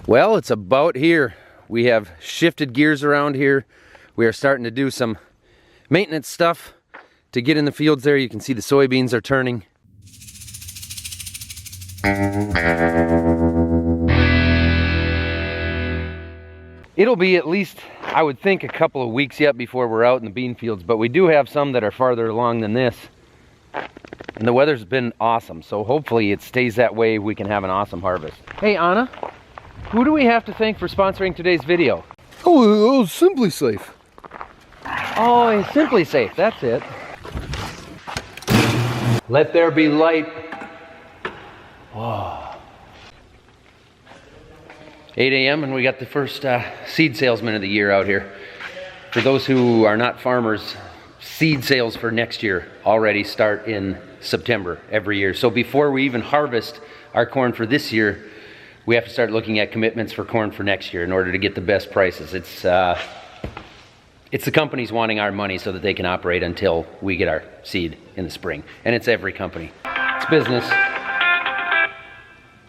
Well, it's about here. We have shifted gears around here. We are starting to do some maintenance stuff to get in the fields there. You can see the soybeans are turning. It'll be at least, I would think, a couple of weeks yet before we're out in the bean fields, but we do have some that are farther along than this. And the weather's been awesome, so hopefully it stays that way. We can have an awesome harvest. Hey, Anna, who do we have to thank for sponsoring today's video? Oh, Simply Safe. Oh, Simply Safe, that's it. Let there be light. Whoa. 8 a.m. and we got the first seed salesman of the year out here. For those who are not farmers, seed sales for next year already start in September every year. So before we even harvest our corn for this year, we have to start looking at commitments for corn for next year in order to get the best prices. It's the companies wanting our money so that they can operate until we get our seed in the spring. And it's every company. It's business.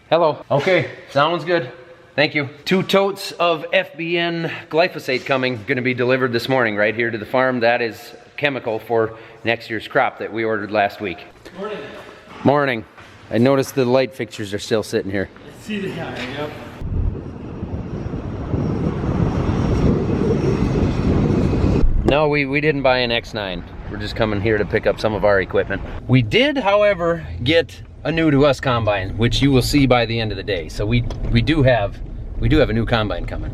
Hello. Okay, sounds good. Thank you. 2 totes of FBN glyphosate coming, going to be delivered this morning right here to the farm. That is chemical for next year's crop that we ordered last week. Morning. Morning. I noticed the light fixtures are still sitting here. See the guy, yep. No, we didn't buy an X9. We're just coming here to pick up some of our equipment. We did, however, get a new to us combine, which you will see by the end of the day. So we do have a new combine coming.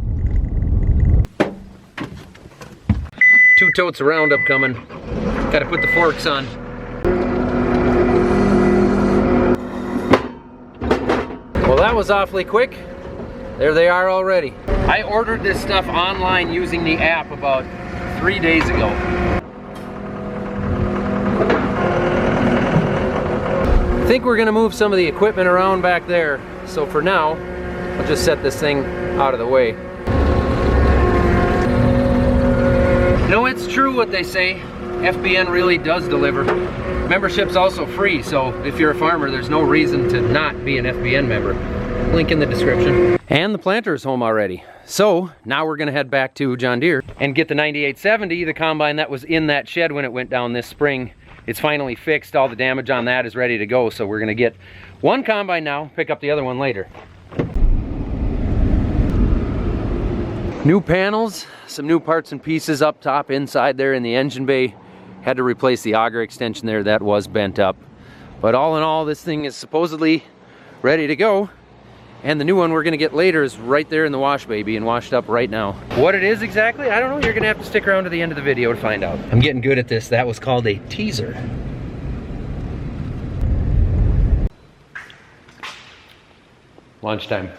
2 totes of Roundup coming. Got to put the forks on. Well, that was awfully quick. There they are already. I ordered this stuff online using the app about 3 days ago. I think we're gonna move some of the equipment around back there. So for now, I'll just set this thing out of the way. No, it's true what they say. FBN really does deliver. Membership's also free, so if you're a farmer, there's no reason to not be an FBN member. Link in the description. And the planter is home already. So now we're gonna head back to John Deere and get the 9870, the combine that was in that shed when it went down this spring. It's finally fixed. All the damage on that is ready to go. So we're gonna get one combine now, pick up the other one later. New panels, some new parts and pieces up top inside there in the engine bay. Had to replace the auger extension there, that was bent up. But all in all, this thing is supposedly ready to go. And the new one we're gonna get later is right there in the wash bay, being washed up right now. What it is exactly, I don't know. You're gonna have to stick around to the end of the video to find out. I'm getting good at this. That was called a teaser. Lunchtime.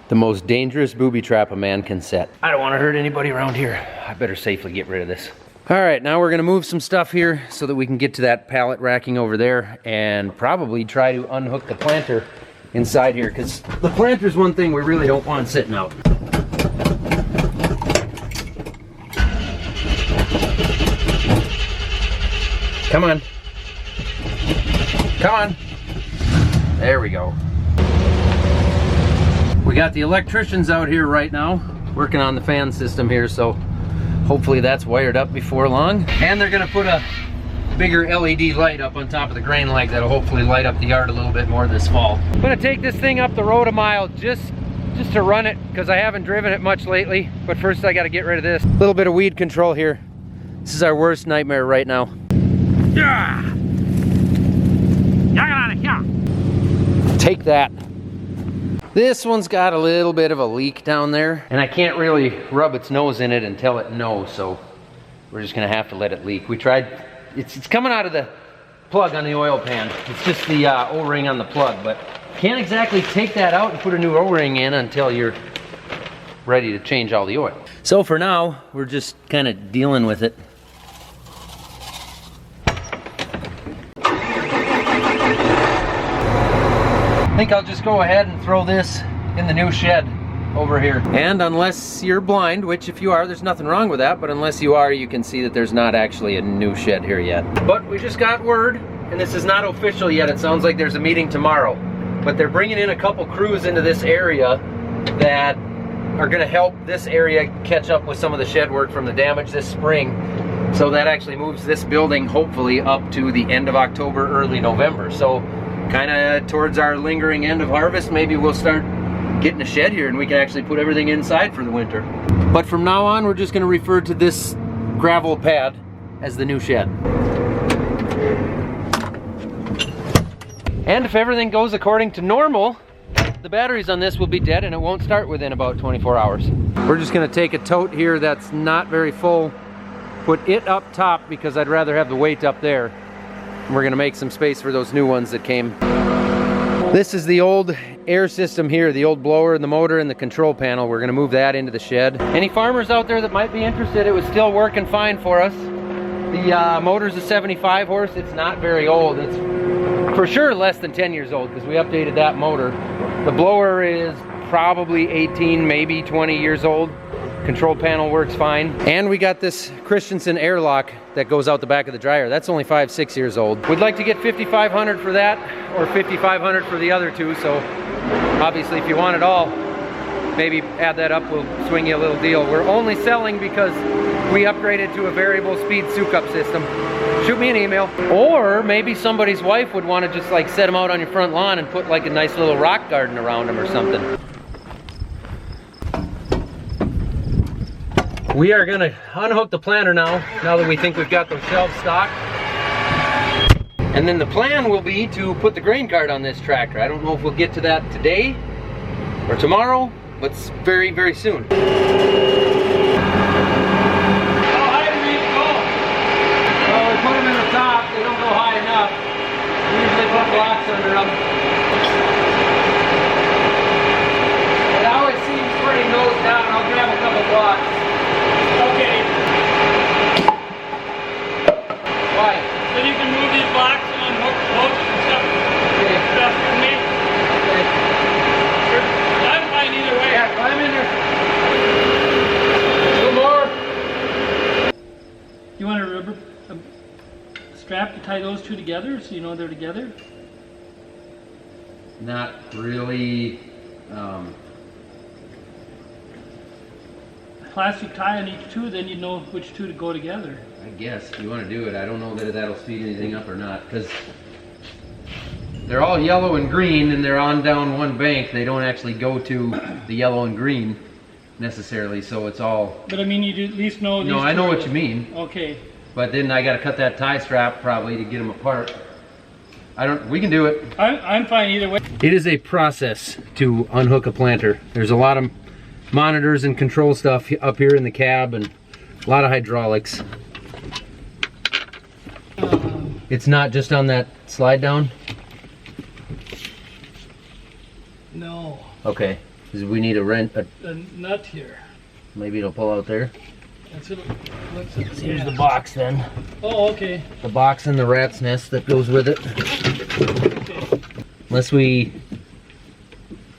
The most dangerous booby trap a man can set. I don't want to hurt anybody around here. I better safely get rid of this. All right, now we're gonna move some stuff here so that we can get to that pallet racking over there and probably try to unhook the planter inside here, because the planter's one thing we really don't want sitting out. Come on. Come on. There we go. We got the electricians out here right now working on the fan system here, so hopefully that's wired up before long. And they're gonna put a bigger LED light up on top of the grain leg that'll hopefully light up the yard a little bit more this fall. I'm gonna take this thing up the road a mile just to run it, because I haven't driven it much lately. But first I gotta get rid of this. A little bit of weed control here. This is our worst nightmare right now. Take that. This one's got a little bit of a leak down there, and I can't really rub its nose in it until it knows, so we're just gonna have to let it leak. We tried, it's coming out of the plug on the oil pan. It's just the O-ring on the plug, but can't exactly take that out and put a new O-ring in until you're ready to change all the oil. So for now, we're just kind of dealing with it. I think I'll just go ahead and throw this in the new shed over here. And unless you're blind, which if you are, there's nothing wrong with that, but unless you are, you can see that there's not actually a new shed here yet. But we just got word, and this is not official yet, it sounds like there's a meeting tomorrow. but they're bringing in a couple crews into this area that are going to help this area catch up with some of the shed work from the damage this spring. So that actually moves this building hopefully up to the end of October, early November. So kind of towards our lingering end of harvest, maybe we'll start getting a shed here and we can actually put everything inside for the winter. But from now on, we're just going to refer to this gravel pad as the new shed. And if everything goes according to normal, the batteries on this will be dead and it won't start within about 24 hours. We're just going to take a tote here that's not very full, put it up top because I'd rather have the weight up there. And we're going to make some space for those new ones that came. This is the old air system here, the old blower and the motor and the control panel. We're going to move that into the shed. Any farmers out there that might be interested, it was still working fine for us. The motor's a 75 horse. It's not very old. It's for sure less than 10 years old because we updated that motor. The blower is probably 18, maybe 20 years old. Control panel works fine. And we got this Christensen airlock that goes out the back of the dryer. That's only 5-6 years old. We'd like to get $5,500 for that or $5,500 for the other two. So obviously if you want it all, maybe add that up, we'll swing you a little deal. We're only selling because we upgraded to a variable speed soak-up system. Shoot me an email. Or maybe somebody's wife would want to just like set them out on your front lawn and put like a nice little rock garden around them or something. We are gonna unhook the planter now that we think we've got those shelves stocked. And then the plan will be to put the grain cart on this tractor. I don't know if we'll get to that today or tomorrow, but very, very soon. How high do we go? Well, we put them in the top. They don't go high enough. We usually put blocks under them. It always seems pretty nose down. I'll grab a couple blocks. Okay. Why? Then you can move these blocks and unhook the hooks and stuff. Okay. Stuff for me. Okay. I'm fine either way. Yeah, climb in there. A little more. You want a rubber strap to tie those two together so you know they're together? Not really. Plastic tie on each two, then you know which two to go together. I guess if you want to do it, I don't know that that'll speed anything up or not, because they're all yellow and green and they're on down one bank. They don't actually go to the yellow and green necessarily, so it's all. But I mean, you do at least know. No, I know what you mean. Okay. But then I got to cut that tie strap probably to get them apart. We can do it. I'm fine either way. It is a process to unhook a planter. There's a lot of monitors and control stuff up here in the cab and a lot of hydraulics. It's not just on that slide down? No. Okay, because we need a nut here. Maybe it'll pull out there. Here's the box then. Oh, okay. The box and the rat's nest that goes with it. Okay. Unless we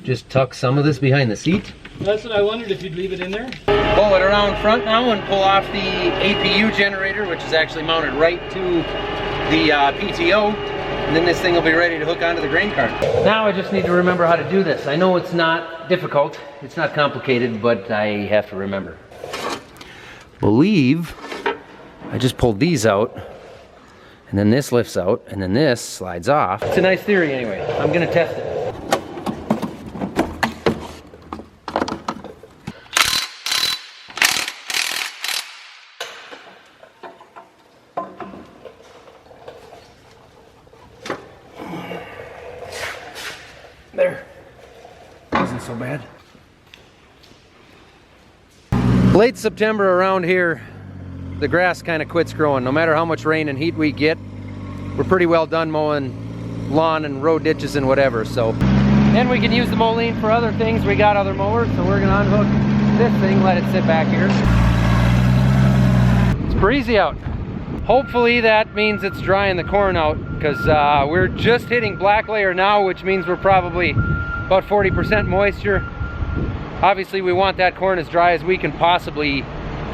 just tuck some of this behind the seat. That's what I wondered, if you'd leave it in there. Pull it around front now and pull off the APU generator, which is actually mounted right to the PTO. And then this thing will be ready to hook onto the grain cart. Now I just need to remember how to do this. I know it's not difficult, it's not complicated, but I have to remember. Believe I just pulled these out, and then this lifts out, and then this slides off. It's a nice theory anyway. I'm gonna test it. There. Wasn't so bad. Late September around here, the grass kind of quits growing. No matter how much rain and heat we get, we're pretty well done mowing lawn and road ditches and whatever. So then we can use the mullein for other things. We got other mowers, so we're gonna unhook this thing, let it sit back here. It's breezy out. Hopefully that means it's drying the corn out, because we're just hitting black layer now, which means we're probably about 40% moisture. Obviously we want that corn as dry as we can possibly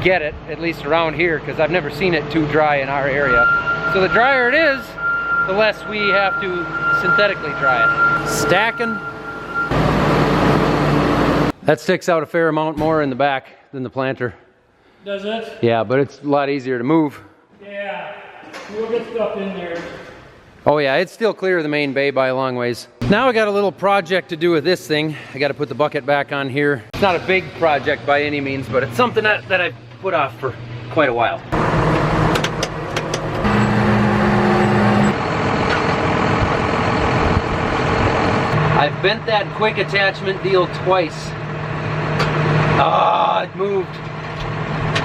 get it, at least around here, because I've never seen it too dry in our area. So the drier it is, the less we have to synthetically dry it. Stacking. That sticks out a fair amount more in the back than the planter. Does it? Yeah, but it's a lot easier to move. Yeah. We'll get stuff in there. Oh yeah, it's still clear of the main bay by a long ways. Now I got a little project to do with this thing. I got to put the bucket back on here. It's not a big project by any means, but it's something that I've put off for quite a while. I've bent that quick attachment deal twice. Ah, it moved.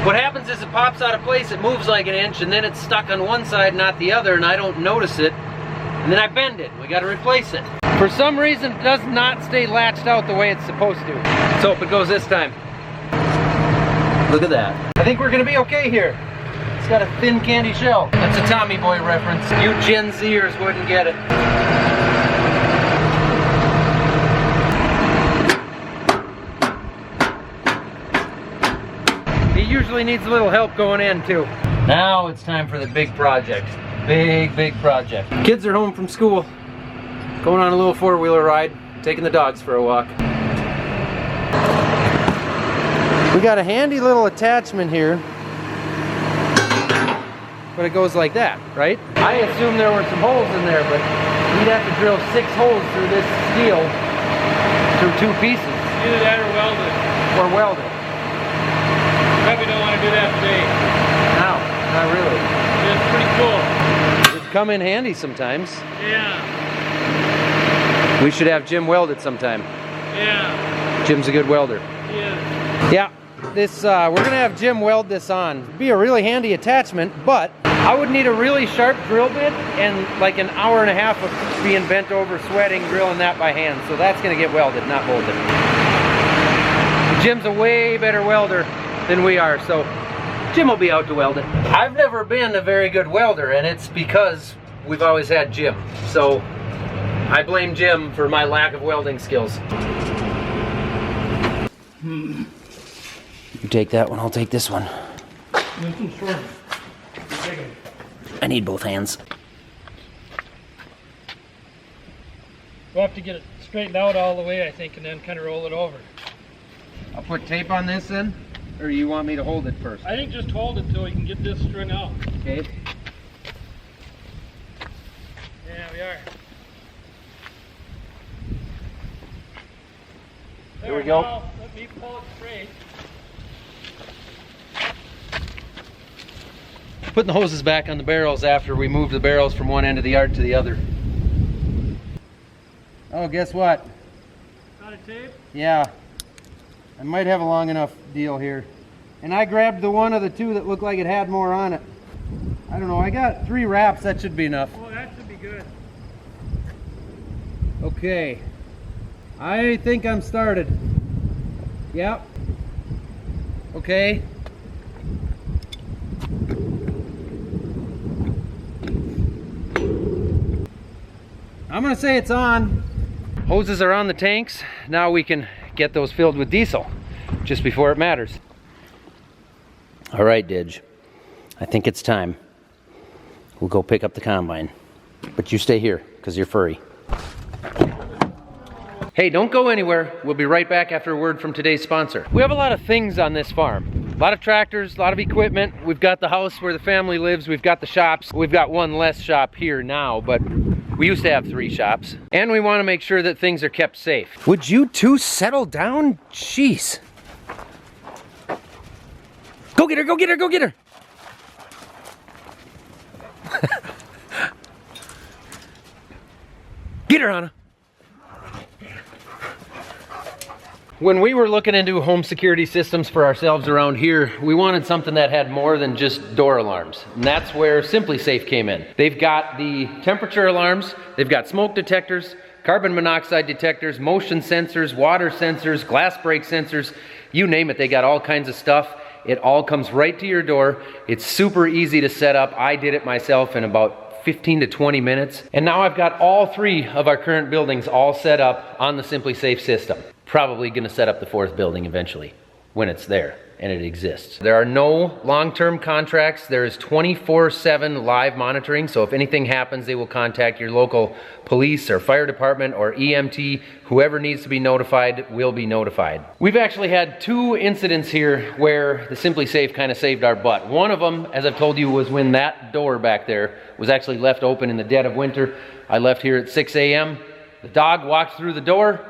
What happens is it pops out of place, it moves like an inch, and then it's stuck on one side, not the other, and I don't notice it. And then I bend it. We got to replace it. For some reason, it does not stay latched out the way it's supposed to. Let's hope it goes this time. Look at that. I think we're going to be okay here. It's got a thin candy shell. That's a Tommy Boy reference. You Gen Zers wouldn't get it. He usually needs a little help going in too. Now it's time for the big project. Big project. Kids are home from school. Going on a little four-wheeler ride. Taking the dogs for a walk. We got a handy little attachment here. But it goes like that, right? I assume there were some holes in there, but we'd have to drill 6 holes through this steel through 2 pieces. Either that or weld it. Or weld it. Probably don't want to do that today. No, not really. It's pretty cool. It'd come in handy sometimes. Yeah. We should have Jim weld it sometime. Yeah. Jim's a good welder. He is. Yeah, this we're gonna have Jim weld this on. It'd be a really handy attachment, but I would need a really sharp drill bit and like an hour and a half of being bent over, sweating, drilling that by hand. So that's gonna get welded, not bolted. Jim's a way better welder than we are, so Jim will be out to weld it. I've never been a very good welder, and it's because we've always had Jim. So I blame Jim for my lack of welding skills. You take that one, I'll take this one. I need both hands. We'll have to get it straightened out all the way, I think, and then kind of roll it over. I'll put tape on this then, or you want me to hold it first? I think just hold it till we can get this string out. Okay. Yeah, we are. There we go. Now, let me pull it straight. Putting the hoses back on the barrels after we move the barrels from one end of the yard to the other. Oh, guess what? Got a tape? Yeah. I might have a long enough deal here. And I grabbed the one of the 2 that looked like it had more on it. I don't know, I got 3 wraps, that should be enough. Oh, that should be good. Okay. I think I'm started. Yep. Okay. I'm gonna say it's on. Hoses are on the tanks. Now we can get those filled with diesel just before it matters. All right, Didge. I think it's time. We'll go pick up the combine. But you stay here, because you're furry. Hey, don't go anywhere. We'll be right back after a word from today's sponsor. We have a lot of things on this farm. A lot of tractors, a lot of equipment. We've got the house where the family lives. We've got the shops. We've got one less shop here now, but we used to have 3 shops. And we want to make sure that things are kept safe. Would you 2 settle down? Jeez. Go get her, go get her, go get her. Get her, Anna. When we were looking into home security systems for ourselves around here, we wanted something that had more than just door alarms. And that's where Simply Safe came in. They've got the temperature alarms, they've got smoke detectors, carbon monoxide detectors, motion sensors, water sensors, glass break sensors, you name it, they got all kinds of stuff. It all comes right to your door. It's super easy to set up. I did it myself in about 15 to 20 minutes. And now I've got all 3 of our current buildings all set up on the Simply Safe system. Probably gonna set up the 4th building eventually. when it's there and it exists. There are no long-term contracts. There is 24/7 live monitoring, so if anything happens, they will contact your local police or fire department or EMT. Whoever needs to be notified will be notified. We've actually had 2 incidents here where the Simply Safe kind of saved our butt. One of them, as I've told you, was when that door back there was actually left open in the dead of winter. I left here at 6 a.m. The dog walked through the door,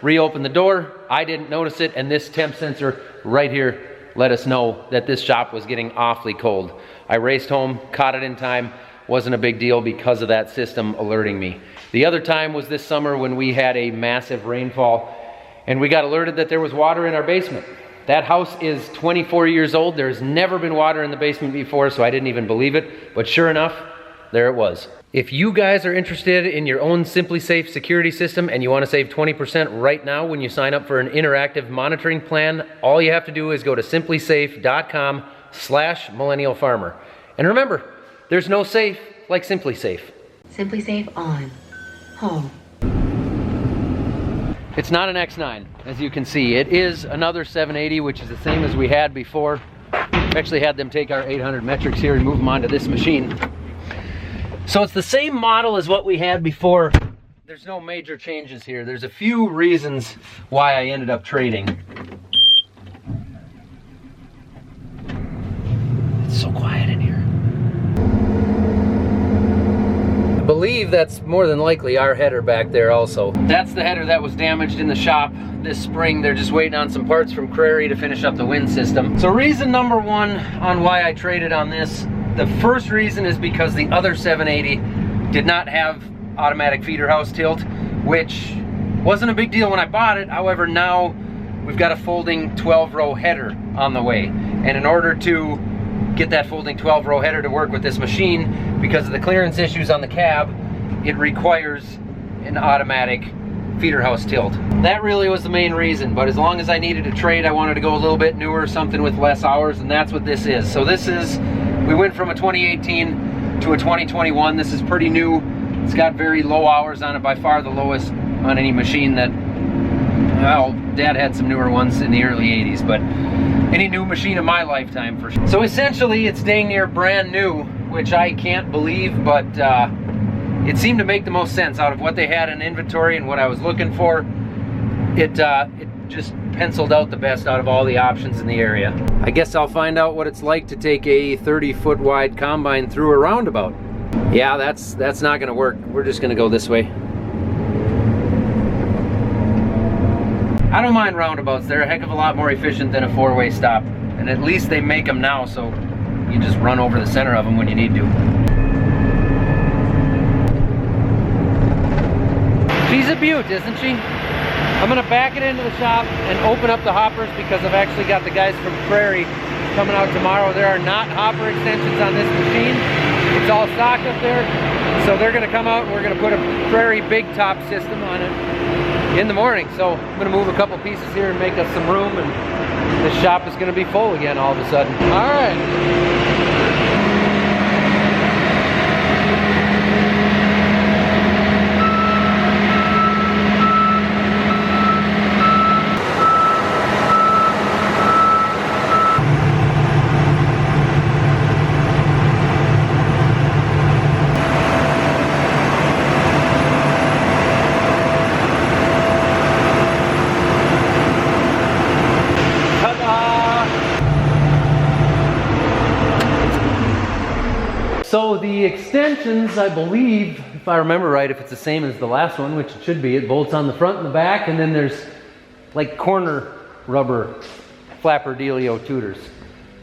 reopened the door. I didn't notice it, and this temp sensor right here let us know that this shop was getting awfully cold. I raced home, caught it in time. Wasn't a big deal because of that system alerting me. The other time was this summer when we had a massive rainfall and we got alerted that there was water in our basement. That house is 24 years old. There's never been water in the basement before, so I didn't even believe it. But sure enough, there it was. If you guys are interested in your own Simply Safe security system and you want to save 20% right now when you sign up for an interactive monitoring plan, all you have to do is go to simplysafe.com/millennialfarmer. And remember, there's no safe like Simply Safe. Simply Safe on. Home. It's not an X9, as you can see. It is another 780, which is the same as we had before. We actually had them take our 800 metrics here and move them onto this machine. So it's the same model as what we had before. There's no major changes here. There's a few reasons why I ended up trading. It's so quiet in here. I believe that's more than likely our header back there also. That's the header that was damaged in the shop this spring. They're just waiting on some parts from Crary to finish up the wind system. So reason number 1 on why I traded on this, the first reason is because the other 780 did not have automatic feeder house tilt, which wasn't a big deal when I bought it. However, now we've got a folding 12-row header on the way. And in order to get that folding 12-row header to work with this machine, because of the clearance issues on the cab, it requires an automatic feeder house tilt. That really was the main reason, but as long as I needed a trade, I wanted to go a little bit newer, something with less hours, and that's what this is. So this is, we went from a 2018 to a 2021. This is pretty new. It's got very low hours on it, by far the lowest on any machine that, well, Dad had some newer ones in the early 80s, but any new machine in my lifetime for sure. So essentially it's dang near brand new, which I can't believe, but it seemed to make the most sense out of what they had in inventory and what I was looking for. It just penciled out the best out of all the options in the area. I guess I'll find out what it's like to take a 30-foot wide combine through a roundabout. Yeah, that's not gonna work. We're just gonna go this way. I don't mind roundabouts. They're a heck of a lot more efficient than a 4-way stop. And at least they make them now, so you just run over the center of them when you need to. She's a beaut, isn't she? I'm gonna back it into the shop and open up the hoppers because I've actually got the guys from Crary coming out tomorrow. There are not hopper extensions on this machine. It's all stock up there. So they're gonna come out and we're gonna put a Crary big top system on it in the morning. So I'm gonna move a couple pieces here and make us some room, and this shop is gonna be full again all of a sudden. All right. So the extensions, I believe, if I remember right, if it's the same as the last one, which it should be, it bolts on the front and the back, and then there's like corner rubber flapper dealio tutors.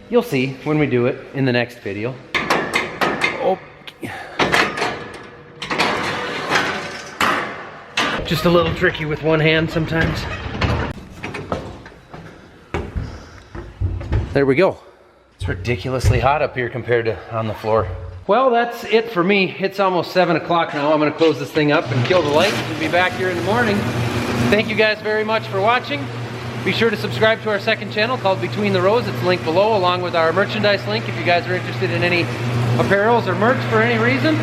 You'll see when we do it in the next video. Oh. Just a little tricky with one hand sometimes. There we go. It's ridiculously hot up here compared to on the floor. Well, that's it for me. It's almost 7 o'clock now. I'm gonna close this thing up and kill the lights and be back here in the morning. Thank you guys very much for watching. Be sure to subscribe to our second channel called Between the Rows. It's linked below along with our merchandise link if you guys are interested in any apparels or merch for any reason.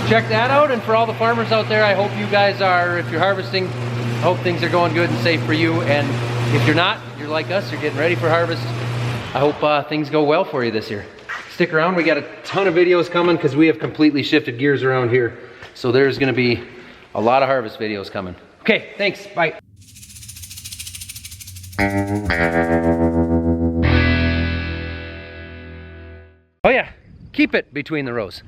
Check that out. And for all the farmers out there, I hope you guys are, if you're harvesting, I hope things are going good and safe for you. And if you're not, you're like us, you're getting ready for harvest. I hope things go well for you this year. Stick around, we got a ton of videos coming because we have completely shifted gears around here. So there's gonna be a lot of harvest videos coming. Okay, thanks, bye. Oh yeah, keep it between the rows.